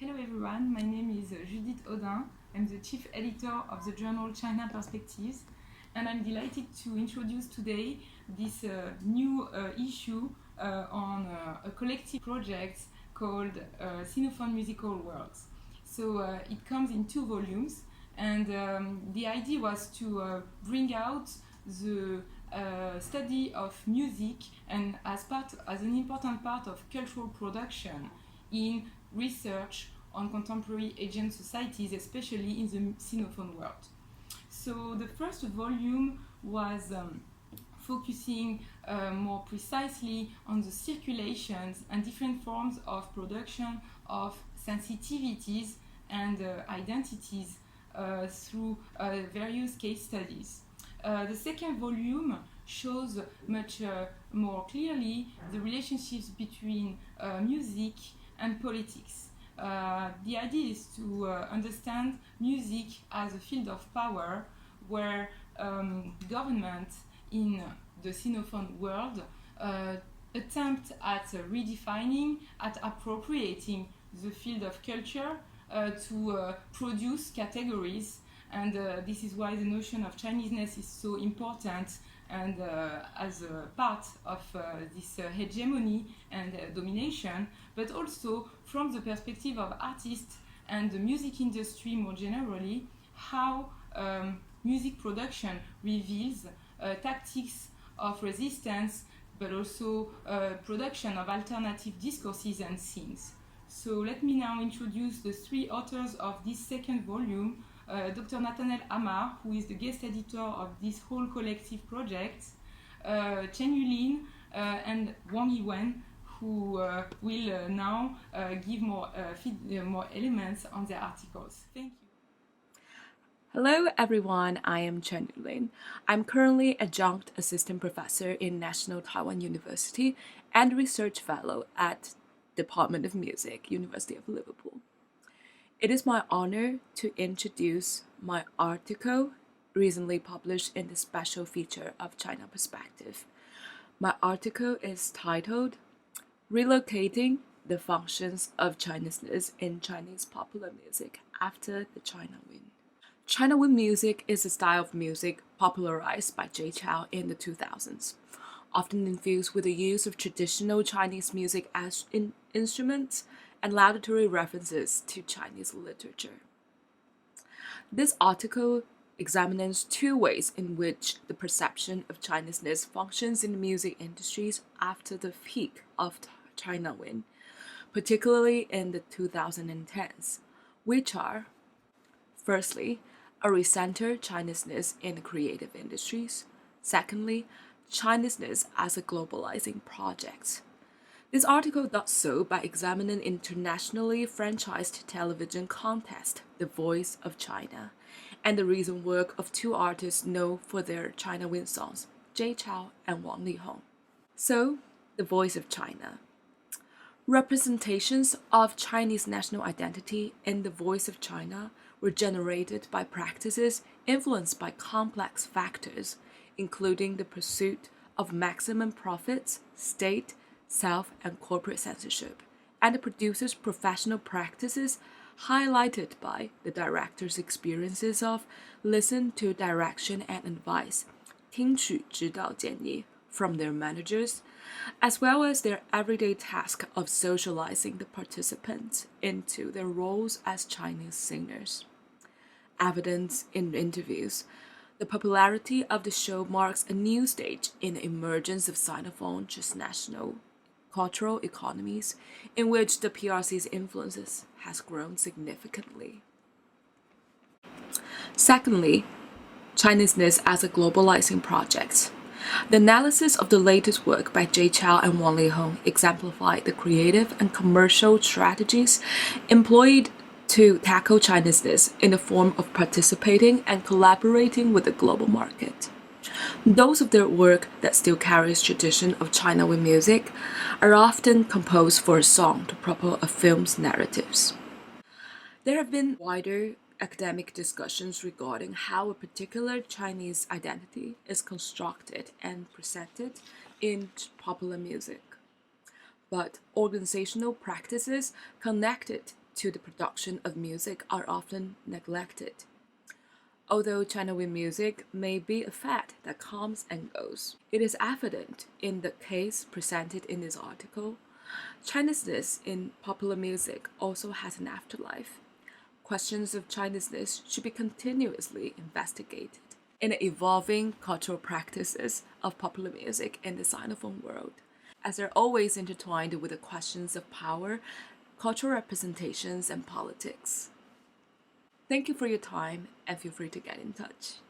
Hello everyone, my name is Judith Audin. I'm the chief editor of the journal China Perspectives, and I'm delighted to introduce today this new issue on a collective project called Sinophone Musical Worlds. So it comes in 2 volumes, and the idea was to bring out the study of music and as an important part of cultural production in research on contemporary Asian societies, especially in the Sinophone world. So the first volume was focusing more precisely on the circulations and different forms of production of sensitivities and identities through various case studies. The second volume shows much more clearly the relationships between music and politics. The idea is to understand music as a field of power where government in the Sinophone world attempt at redefining, at appropriating the field of culture to produce categories. And this is why the notion of Chineseness is so important and as a part of this hegemony and domination, but also from the perspective of artists and the music industry more generally, how music production reveals tactics of resistance, but also production of alternative discourses and scenes. So let me now introduce the 3 authors of this second volume. Dr. Nathanel Amar, who is the guest editor of this whole collective project, Chen-Yu and Wang Yiwen, who will now give more elements on their articles. Thank you. Hello everyone, I am Chen-Yu. I'm currently adjunct assistant professor in National Taiwan University and research fellow at Department of Music, University of Liverpool. It is my honor to introduce my article recently published in the special feature of China Perspective. My article is titled Relocating the Functions of Chineseness in Chinese Popular Music After the China Win. China Win music is a style of music popularized by Jay Chou in the 2000s, often infused with the use of traditional Chinese music as instruments and laudatory references to Chinese literature. This article examines 2 ways in which the perception of Chineseness functions in the music industries after the peak of China Win, particularly in the 2010s, which are, firstly, a recenter Chineseness in the creative industries, secondly, Chineseness as a globalizing project. This article does so by examining internationally franchised television contest, The Voice of China, and the recent work of 2 artists known for their China Win songs, Jay Chou and Wang Lihong. So, The Voice of China. Representations of Chinese national identity in The Voice of China were generated by practices influenced by complex factors, including the pursuit of maximum profits, state, self and corporate censorship, and the producer's professional practices highlighted by the director's experiences of listen to direction and advice, 听取指导建议 from their managers, as well as their everyday task of socializing the participants into their roles as Chinese singers. Evidence in interviews. The popularity of the show marks a new stage in the emergence of Sinophone transnational cultural economies in which the PRC's influences has grown significantly. Secondly, Chineseness as a globalizing project. The analysis of the latest work by Jay Chou and Wang Lihong exemplify the creative and commercial strategies employed to tackle Chineseness in the form of participating and collaborating with the global market. Those of their work that still carries tradition of China Win music are often composed for a song to propel a film's narratives. There have been wider academic discussions regarding how a particular Chinese identity is constructed and presented in popular music. But organizational practices connected to the production of music are often neglected. Although China with music may be a fad that comes and goes, it is evident in the case presented in this article. Chineseness in popular music also has an afterlife. Questions of Chineseness should be continuously investigated in the evolving cultural practices of popular music in the Sinophone world, as they're always intertwined with the questions of power, cultural representations, and politics. Thank you for your time, and feel free to get in touch.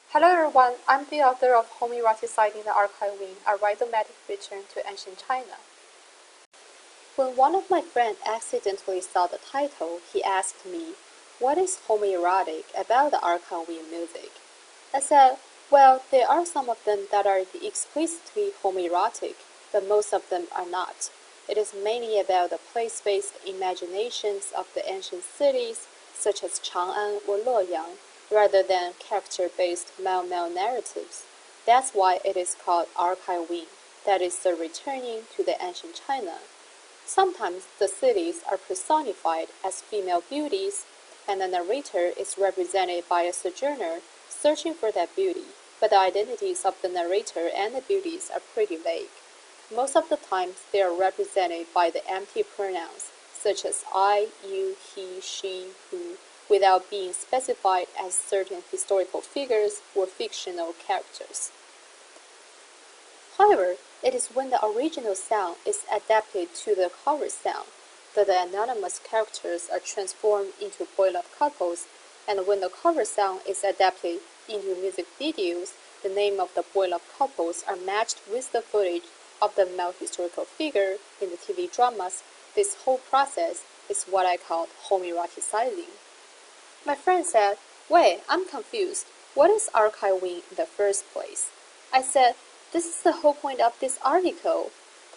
Hello everyone, I'm the author of Homoeroticizing the Archiving, a rhizomatic return to ancient China. When one of my friends accidentally saw the title, he asked me, "What is homoerotic about the archiving music?" I said, well, there are some of them that are explicitly homoerotic, but most of them are not. It is mainly about the place-based imaginations of the ancient cities, such as Chang'an or Luoyang, rather than character-based male-male narratives. That's why it is called archiving, that is the returning to the ancient China. Sometimes the cities are personified as female beauties, and the narrator is represented by a sojourner searching for that beauty, but the identities of the narrator and the beauties are pretty vague. Most of the times they are represented by the empty pronouns, such as I, you, he, she, who, without being specified as certain historical figures or fictional characters. However, it is when the original sound is adapted to the cover sound that the anonymous characters are transformed into boy-love couples, and when the cover sound is adapted into music videos, the name of the boy-love couples are matched with the footage of the male historical figure in the TV dramas. This whole process is what I call homoeroticizing. My friend said, "Wait, I'm confused. What is archiving in the first place?" I said, "This is the whole point of this article.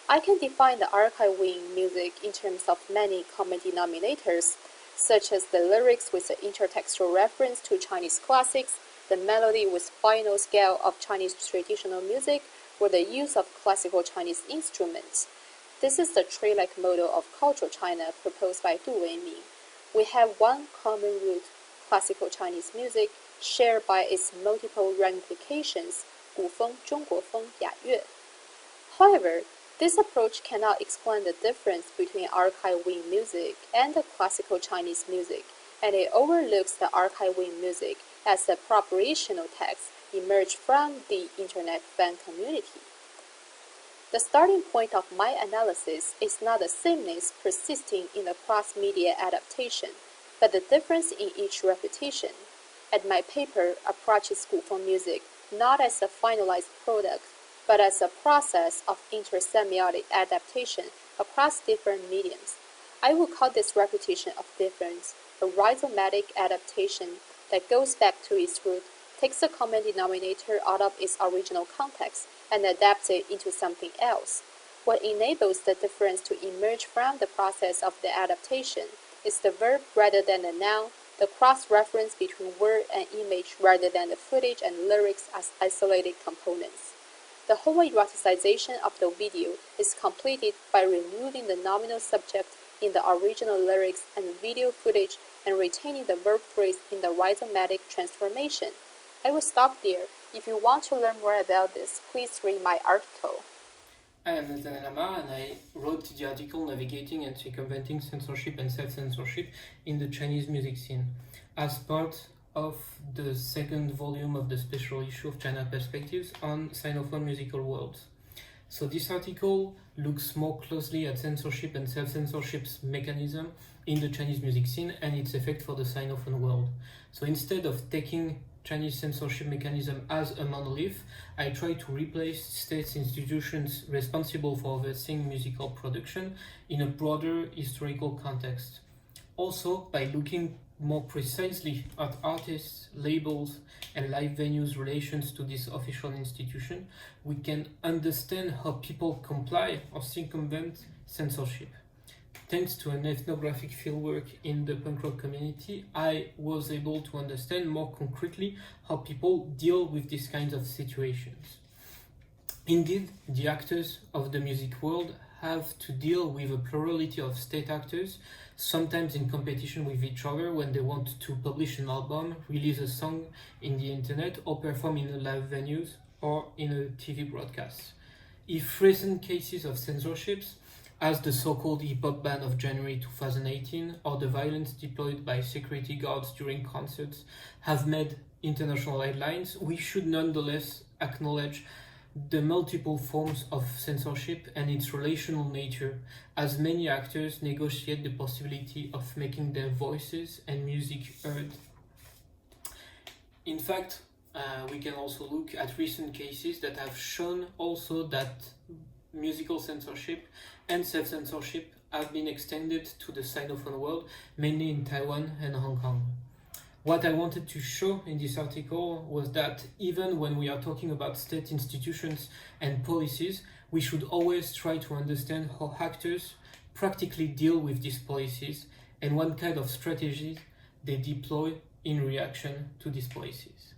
I can define the archiving music in terms of many common denominators, such as the lyrics with the intertextual reference to Chinese classics, the melody with final scale of Chinese traditional music, or the use of classical Chinese instruments. This is the tree-like model of cultural China proposed by Du Weiming. We have one common root, classical Chinese music, shared by its multiple ramifications, 古风、中国风、雅乐. However, this approach cannot explain the difference between archiving music and the classical Chinese music, and it overlooks the archiving music as the preparational text emerged from the internet fan community. The starting point of my analysis is not the sameness persisting in the cross-media adaptation, but the difference in each repetition. And my paper approaches 古风 music not as a finalized product, but as a process of intersemiotic adaptation across different mediums. I will call this repetition of difference a rhizomatic adaptation that goes back to its root, takes a common denominator out of its original context, and adapts it into something else. What enables the difference to emerge from the process of the adaptation is the verb rather than the noun, the cross-reference between word and image rather than the footage and lyrics as isolated components. The homoeroticization of the video is completed by removing the nominal subject in the original lyrics and video footage and retaining the verb phrase in the rhizomatic transformation. I will stop there. If you want to learn more about this, please read my article. I am Nathanel Amar, and I wrote the article Navigating and Circumventing Censorship and Self-Censorship in the Chinese Music Scene, as part of the second volume of the special issue of China Perspectives on Sinophone musical worlds. So this article looks more closely at censorship and self-censorship's mechanism in the Chinese music scene and its effect for the Sinophone world. So instead of taking Chinese censorship mechanism as a monolith, I try to replace state institutions responsible for overseeing musical production in a broader historical context. Also, by looking more precisely at artists, labels, and live venues' relations to this official institution, we can understand how people comply or circumvent censorship. Thanks to an ethnographic fieldwork in the punk rock community, I was able to understand more concretely how people deal with these kinds of situations. Indeed, the actors of the music world have to deal with a plurality of state actors, sometimes in competition with each other when they want to publish an album, release a song in the internet, or perform in live venues or in a TV broadcast. If recent cases of censorships, as the so-called hip-hop ban of January 2018 or the violence deployed by security guards during concerts, have made international headlines, we should nonetheless acknowledge the multiple forms of censorship and its relational nature, as many actors negotiate the possibility of making their voices and music heard. In fact, we can also look at recent cases that have shown also that musical censorship and self-censorship have been extended to the Sinophone world, mainly in Taiwan and Hong Kong. What I wanted to show in this article was that even when we are talking about state institutions and policies, we should always try to understand how actors practically deal with these policies and what kind of strategies they deploy in reaction to these policies.